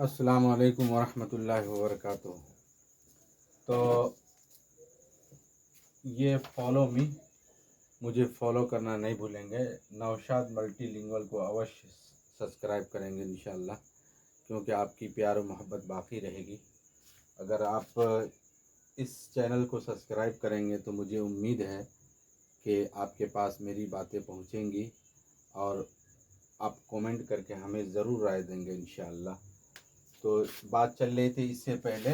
अस्सलाम वालेकुम वरहमतुल्लाहि वबरकातुह। तो ये फॉलो मी, मुझे फॉलो करना नहीं भूलेंगे। नौशाद मल्टीलिंगुअल को अवश्य सब्सक्राइब करेंगे इंशाअल्लाह, क्योंकि आपकी प्यार और मोहब्बत बाकी रहेगी। अगर आप इस चैनल को सब्सक्राइब करेंगे तो मुझे उम्मीद है कि आपके पास मेरी बातें पहुंचेंगी और आप कमेंट करके हमें ज़रूर राय देंगे इंशाअल्लाह। तो बात चल रही थी इससे पहले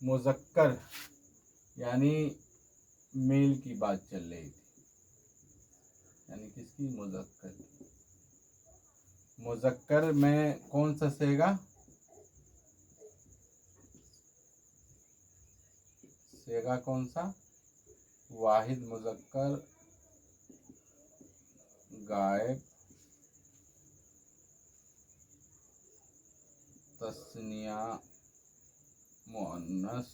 मुज़क्कर यानी मेल की बात चल रही थी, यानी किसकी? मुज़क्कर की। मुज़क्कर में कौन सा सेगा? सेगा कौन सा? वाहिद मुज़क्कर, गायब, तस्निया मुअन्नस,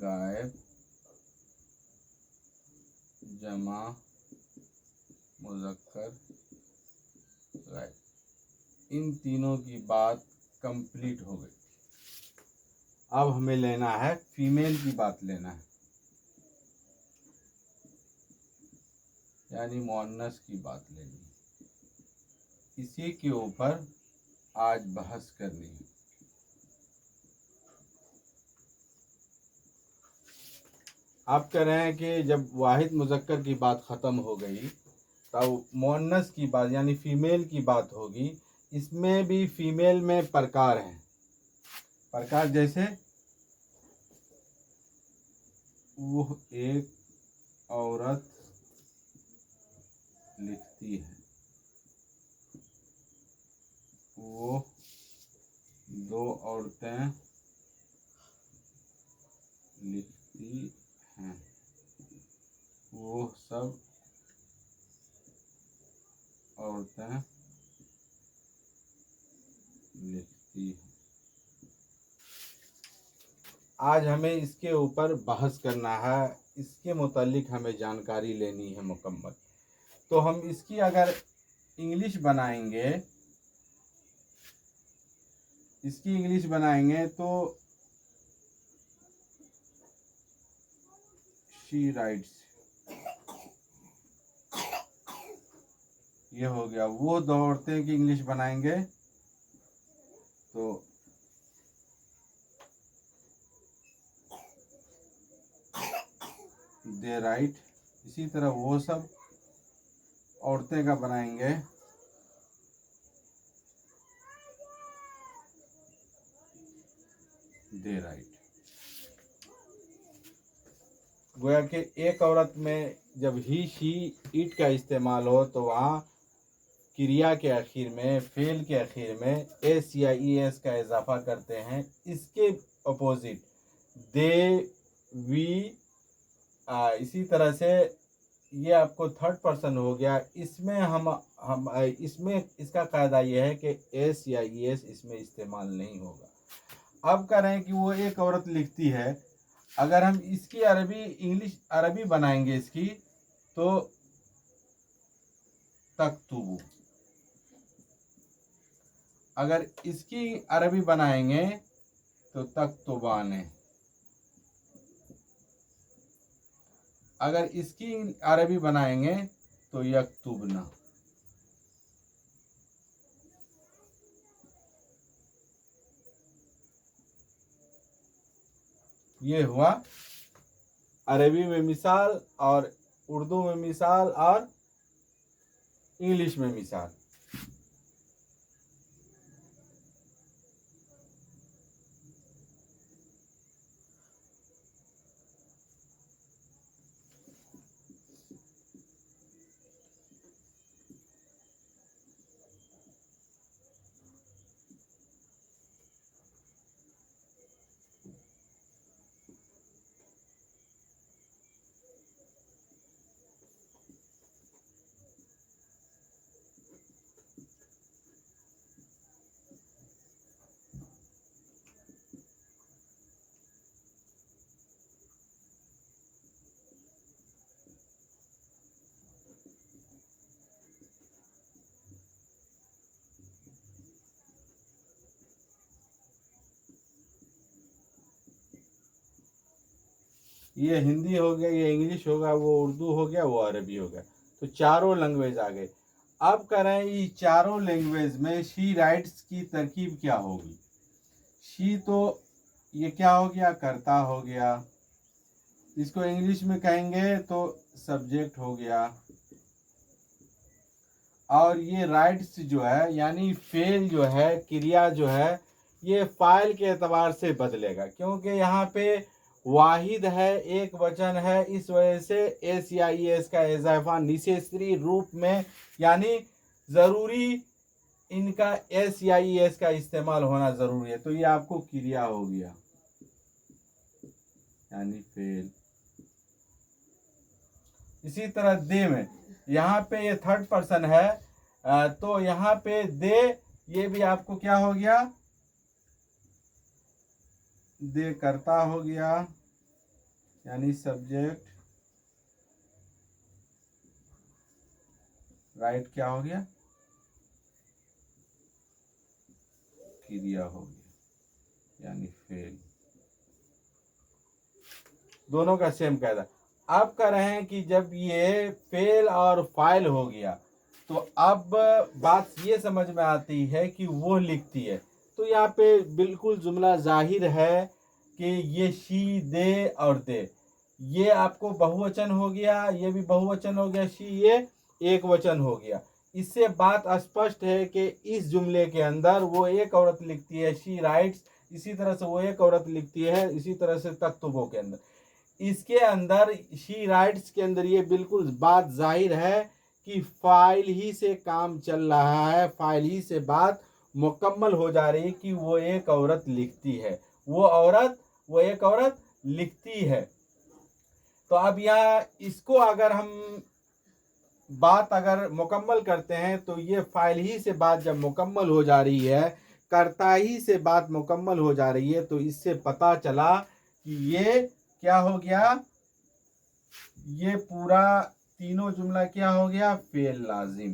गायब, जमा मुज़क्कर, गायब। इन तीनों की बात कंप्लीट हो गई। अब हमें लेना है फीमेल की बात लेना है, यानी मुअन्नस की बात लेनी है। इसी के ऊपर आज बहस करनी है। आप कह रहे हैं कि जब वाहिद मुज़क्कर की बात ख़त्म हो गई तब मुअन्नस की बात यानी फीमेल की बात होगी। इसमें भी फीमेल में प्रकार हैं। प्रकार जैसे वो एक औरत लिखती है, वो दो औरतें लिखती हैं, वो सब औरतें लिखती हैं। आज हमें इसके ऊपर बहस करना है, इसके मुतालिक हमें जानकारी लेनी है मुकम्मल। तो हम इसकी अगर इंग्लिश बनाएंगे, इसकी इंग्लिश बनाएंगे तो शी राइट्स, ये हो गया। वो दो औरतें की इंग्लिश बनाएंगे तो दे राइट। इसी तरह वो सब औरतें का बनाएंगे दे राइट। गोया कि एक औरत में जब ही शी इट का इस्तेमाल हो तो वहाँ क्रिया के आखिर में, फेल के आखिर में एस या ई एस का इजाफा करते हैं। इसके अपोजिट दे, वी, इसी तरह से ये आपको थर्ड पर्सन हो गया। इसमें हम इसमें इसका कायदा ये है कि एस या ई एस इसमें इस्तेमाल नहीं होगा। अब कह रहे हैं कि वो एक औरत लिखती है। अगर हम इसकी अरबी बनाएंगे इसकी तो तक्तुबु। अगर इसकी अरबी बनाएंगे तो तक्तुबाने। अगर इसकी अरबी बनाएंगे तो यक्तुबना। ये हुआ अरबी में मिसाल और उर्दू में मिसाल और इंग्लिश में मिसाल। ये हिंदी हो गया, ये इंग्लिश होगा, वो उर्दू हो गया, वो अरबी हो गया। तो चारों लैंग्वेज आ गए। अब करें ये चारों लैंग्वेज में शी राइट्स की तरकीब क्या होगी। शी तो ये क्या हो गया, कर्ता हो गया। इसको इंग्लिश में कहेंगे तो सब्जेक्ट हो गया। और ये राइट्स जो है यानी फेल जो है, क्रिया जो है, ये फाइल के एतबार से बदलेगा, क्योंकि यहाँ पे वाहिद है, एक वचन है, इस वजह से एस या ई एस का इजाफा निशेषी रूप में यानी ज़रूरी इनका एस या ई एस का इस्तेमाल होना ज़रूरी है। तो ये आपको क्रिया हो गया यानी फेल। इसी तरह दे में, यहाँ पे ये थर्ड पर्सन है, तो यहाँ पे दे, ये भी आपको क्या हो गया, दे करता हो गया यानी सब्जेक्ट। राइट क्या हो गया, क्रिया हो गया यानी फेल। दोनों का सेम कायदा। अब कह रहे हैं कि जब ये फेल और फाइल हो गया तो अब बात ये समझ में आती है कि वो लिखती है। तो यहाँ पे बिल्कुल जुमला जाहिर है कि ये शी, दे और दे, ये आपको बहुवचन हो गया, ये भी बहुवचन हो गया, शी ये एक वचन हो गया। इससे बात स्पष्ट है कि इस जुमले के अंदर वो एक औरत लिखती है, शी राइट्स, इसी तरह से वो एक औरत लिखती है, इसी तरह से तख्तुबों के अंदर, इसके अंदर शी राइट्स के अंदर ये बिल्कुल बात जाहिर है कि फाइल ही से काम चल रहा है, फाइल ही से बात मुकम्मल हो जा रही है कि वो एक औरत लिखती है, वो एक औरत लिखती है। तो अब यहाँ इसको अगर हम बात अगर मुकम्मल करते हैं तो ये फाइल ही से बात जब मुकम्मल हो जा रही है, कर्ता ही से बात मुकम्मल हो जा रही है, तो इससे पता चला कि ये क्या हो गया, ये पूरा तीनों जुमला क्या हो गया, फेल लाजिम।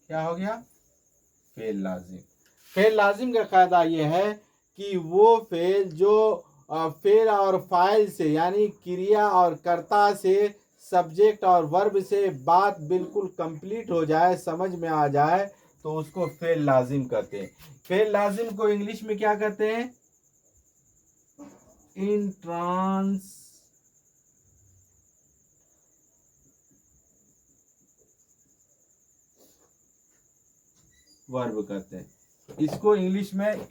क्या हो गया, फेल लाजिम। फेल लाजिम का कायदा ये है कि वो फेल जो फेल और फाइल से यानी क्रिया और कर्ता से, सब्जेक्ट और वर्ब से बात बिल्कुल कंप्लीट हो जाए, समझ में आ जाए, तो उसको फेल लाजिम कहते हैं। फेल लाजिम को इंग्लिश में क्या कहते हैं, इंट्रांस वर्ब कहते हैं। इसको इंग्लिश में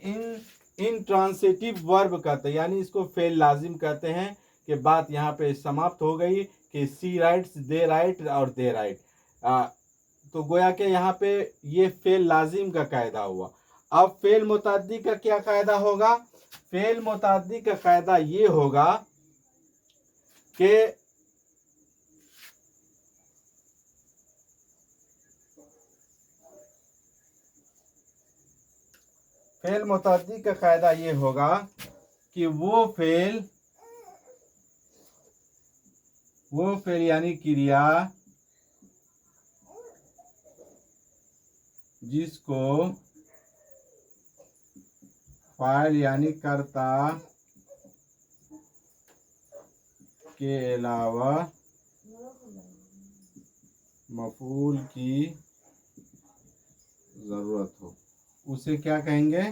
इंट्रांसिटिव वर्ब कहते हैं, यानी इसको फेल लाजिम कहते हैं कि बात यहाँ पे समाप्त हो गई कि सी राइट्स, दे राइट और दे राइट। तो गोया के यहाँ पे ये फेल लाजिम का कायदा हुआ। अब फेल मुतअद्दी का क्या कायदा होगा, फेल मुतअद्दी का कायदा ये होगा कि फेल मुतअद्दी का कायदा ये होगा कि वो फेल यानी क्रिया जिसको फाइल यानी कर्ता के अलावा मफूल की जरूरत हो, उसे क्या कहेंगे,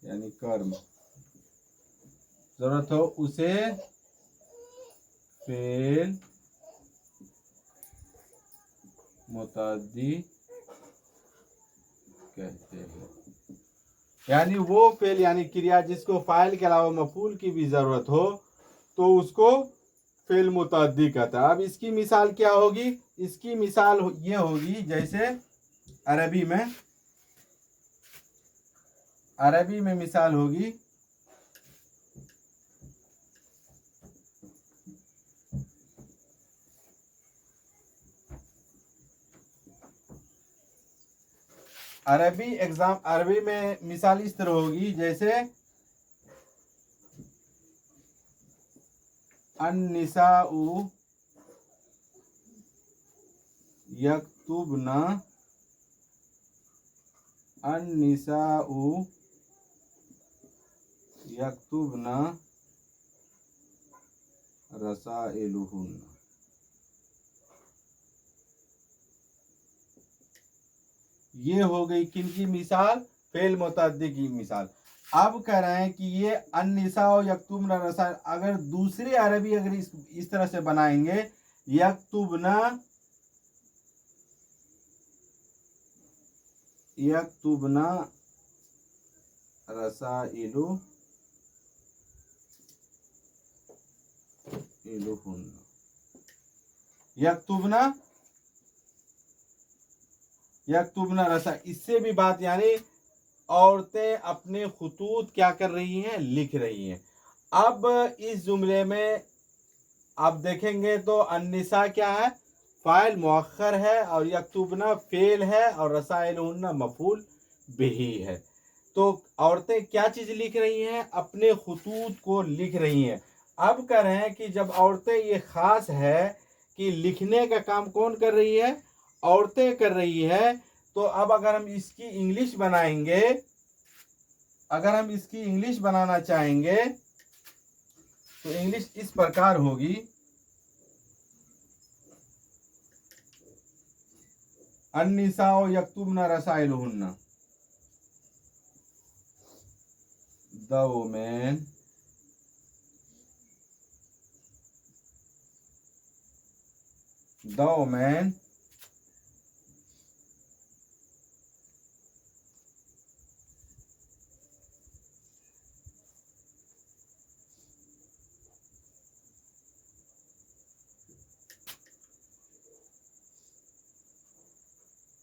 यानी कर्म जरूरत हो, उसे फेल मुतअद्दी कहते हैं। यानी वो फेल यानी क्रिया जिसको फाइल के अलावा मफूल की भी जरूरत हो, तो उसको फेल मुतअद्दी कहता है। अब इसकी मिसाल क्या होगी, इसकी मिसाल ये होगी, जैसे अरबी में मिसाल होगी, अरबी में मिसाल इस तरह होगी, जैसे अन्निसाउ यक्तुबना, अन्निसाउ यक्तुबना रसाइलुहुन्न। ये हो गई किन की मिसाल? फेल मुतअद्दी की मिसाल। अब कह रहे हैं कि ये अन्निसाओ यक्तुबना रसा, अगर दूसरी अरबी अगर इस तरह से बनाएंगे, यक्तुबना यक्तुबना रसाइलु इलुहुन्न, यक्तुबना रसा, इससे भी बात, यानी औरतें अपने खुतूत क्या कर रही हैं? लिख रही हैं। अब इस जुमले में आप देखेंगे तो अन्निसा क्या है? फाइल मुअख्खर है, और यक्तुबना फेल है, और रसाइलुहुन्ना मफूल बिही है। तो औरतें क्या चीज लिख रही हैं? अपने खुतूत को लिख रही हैं। अब कह रहे हैं कि जब औरतें, ये खास है कि लिखने का काम कौन कर रही है? औरतें कर रही है। तो अब अगर हम इसकी इंग्लिश बनाएंगे, अगर हम इसकी इंग्लिश बनाना चाहेंगे तो इंग्लिश इस प्रकार होगी, अन्निसाओ यक्तुबना रसाइलुहुन्ना, द वुमेन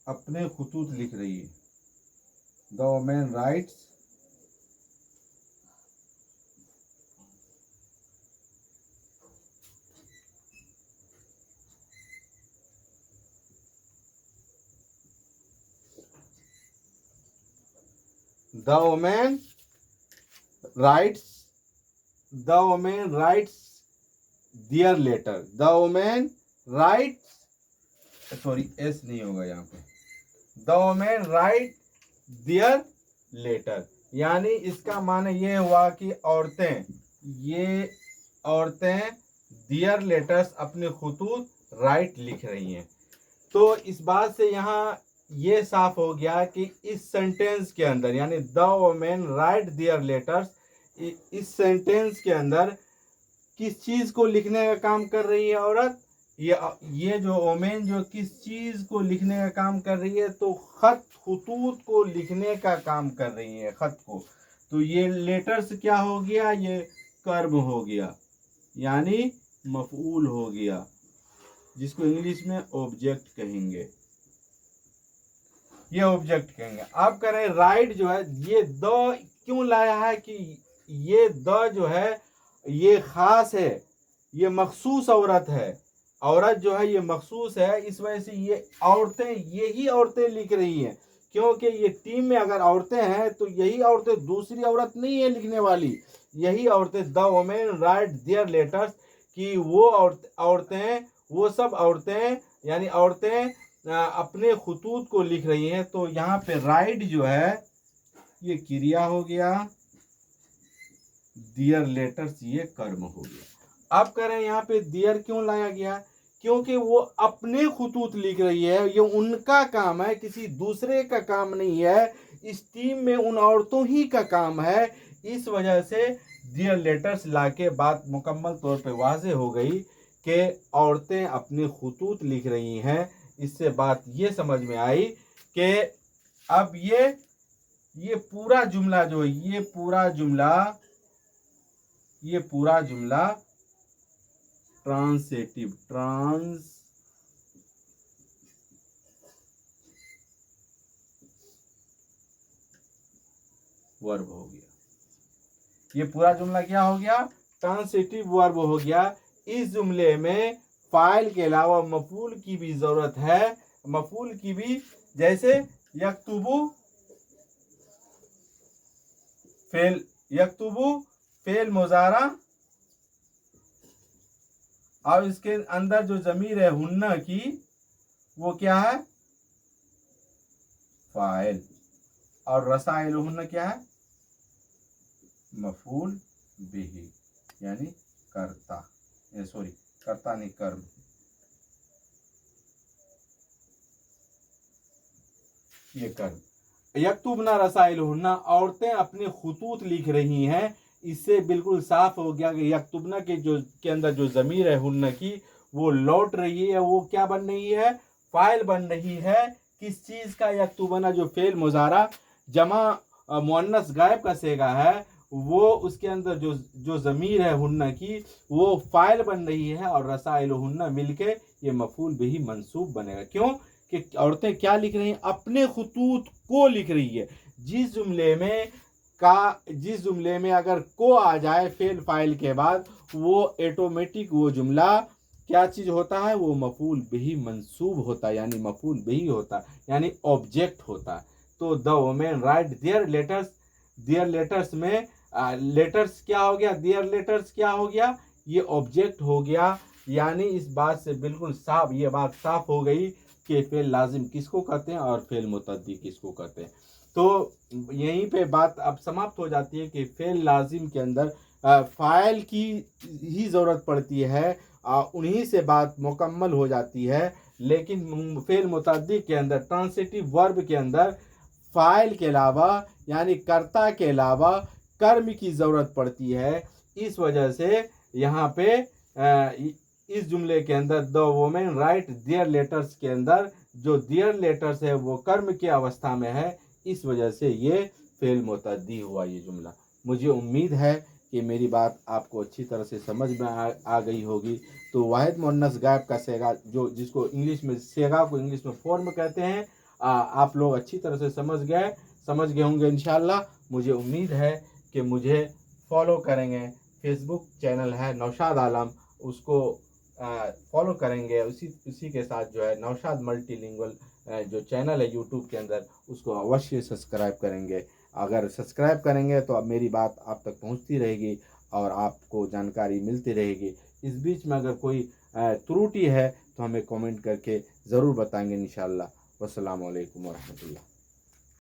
अपने खुतूत लिख रही है। The women writes the women writes the women writes their letter. The women writes, sorry S नहीं होगा यहाँ पे, the women write their letter, यानी इसका माने ये हुआ कि औरतें, ये औरतें दियर लेटर्स, अपने खुतूत राइट लिख रही हैं। तो इस बात से यहाँ ये साफ हो गया कि इस सेंटेंस के अंदर, यानी the women write their letters, इस सेंटेंस के अंदर किस चीज को लिखने का काम कर रही है औरत? ये जो वुमेन जो किस चीज को लिखने का काम कर रही है? तो खत, खुतूत को लिखने का काम कर रही है, खत को। तो ये लेटर्स क्या हो गया? ये कर्म हो गया, यानी मफऊल हो गया, जिसको इंग्लिश में ऑब्जेक्ट कहेंगे। ये ऑब्जेक्ट कहेंगे। आप कह रहे हैं राइट जो है, ये द क्यों लाया है? कि ये द जो है ये खास है, ये मखसूस औरत है, औरत जो है ये मखसूस है, इस वजह से ये औरतें, यही औरतें लिख रही हैं। क्योंकि ये टीम में अगर औरतें हैं तो यही औरतें, दूसरी औरत नहीं है लिखने वाली, यही औरतें, the women write their letters, कि वो औरतें, वो सब औरतें, यानी औरतें अपने खुतूत को लिख रही हैं। तो यहाँ पे राइट जो है ये क्रिया हो गया, दियर लेटर्स ये कर्म हो गया। अब कह रहे हैं यहाँ पे दियर क्यों लाया गया? क्योंकि वो अपने खुतूत लिख रही है, ये उनका काम है, किसी दूसरे का काम नहीं है, इस टीम में उन औरतों ही का काम है। इस वजह से दियर लेटर्स लाके बात मुकम्मल तौर पे वाज़ेह हो गई कि औरतें अपने खुतूत लिख रही हैं। इससे बात ये समझ में आई कि अब ये पूरा जुमला जो है, ये पूरा जुमला ट्रांसेटिव, ट्रांस वर्ब हो गया। ये पूरा जुमला क्या हो गया? ट्रांसिटिव वर्ब हो गया। इस जुमले में फाइल के अलावा मफूल की भी जरूरत है, मफूल की भी, जैसे यक्तुबु फेल, यक्तुबु फेल मुजारा, और इसके अंदर जो जमीर है हुन्ना की, वो क्या है? फाइल, और रसाइलुहुन्ना क्या है? मफूल बिही, यानी करता। सॉरी कर्ता नहीं कर्म, ये कर्म। यक्तुबना रसाइलहुन्ना, औरतें अपने खुतूत लिख रही हैं। इससे बिल्कुल साफ हो गया कि यक्तुबना के अंदर जो ज़मीर है हुन्ना की, वो लौट रही है। वो क्या बन रही है? फाइल बन रही है। किस चीज़ का? यक्तुबना जो फेल मुजारा जमा मुअन्नस गायब का सेगा है, वो उसके अंदर जो ज़मीर है हुन्ना की, वो फाइल बन रही है। और रसाइलहुन्ना मिलके ये मफूल बिही मंसूब बनेगा। क्यों? कि औरतें क्या लिख रही हैं? अपने खुतूत को लिख रही है। जिस जुमले में अगर को आ जाए फेल फाइल के बाद, वो ऑटोमेटिक वो जुमला क्या चीज होता है? वो मफूल बिही मंसूब होता है, यानी मफूल बिही होता है, यानी ऑब्जेक्ट होता है। तो the women write their letters, their letters में लेटर्स क्या हो गया? देयर लेटर्स क्या हो गया? ये ऑब्जेक्ट हो गया। यानी इस बात से बिल्कुल साफ, ये बात साफ हो गई कि फेल लाजिम किसको कहते हैं और फेल मुतद्दी किसको कहते हैं। तो यहीं पे बात अब समाप्त हो जाती है कि फेल लाजिम के अंदर फाइल की ही ज़रूरत पड़ती है, उन्हीं से बात मुकम्मल हो जाती है। लेकिन फेल मुतद्दी के अंदर, ट्रांसिटिव वर्ब के अंदर फाइल के अलावा यानी कर्ता के अलावा कर्म की ज़रूरत पड़ती है। इस वजह से यहाँ पे इस जुमले के अंदर the women write their letters के अंदर जो देयर लेटर्स है वो कर्म की अवस्था में है। इस वजह से ये फेल मुतद्दी हुआ ये जुमला। मुझे उम्मीद है कि मेरी बात आपको अच्छी तरह से समझ में आ गई होगी। तो वाहिद मुअन्नस गायब का सेगा, जो जिसको इंग्लिश में सेगा को इंग्लिश में फॉर्म कहते हैं, आप लोग अच्छी तरह से समझ गए होंगे इंशाल्लाह। मुझे उम्मीद है कि मुझे फॉलो करेंगे। फेसबुक चैनल है नौशाद आलम, उसको फॉलो करेंगे। उसी के साथ जो है नौशाद मल्टीलिंगुअल जो चैनल है यूट्यूब के अंदर, उसको अवश्य सब्सक्राइब करेंगे। अगर सब्सक्राइब करेंगे तो अब मेरी बात आप तक पहुंचती रहेगी और आपको जानकारी मिलती रहेगी। इस बीच में अगर कोई त्रुटि है तो हमें कमेंट करके ज़रूर बताएंगे इंशाल्लाह। वस्सलामु अलैकुम वरहमतुल्लाह।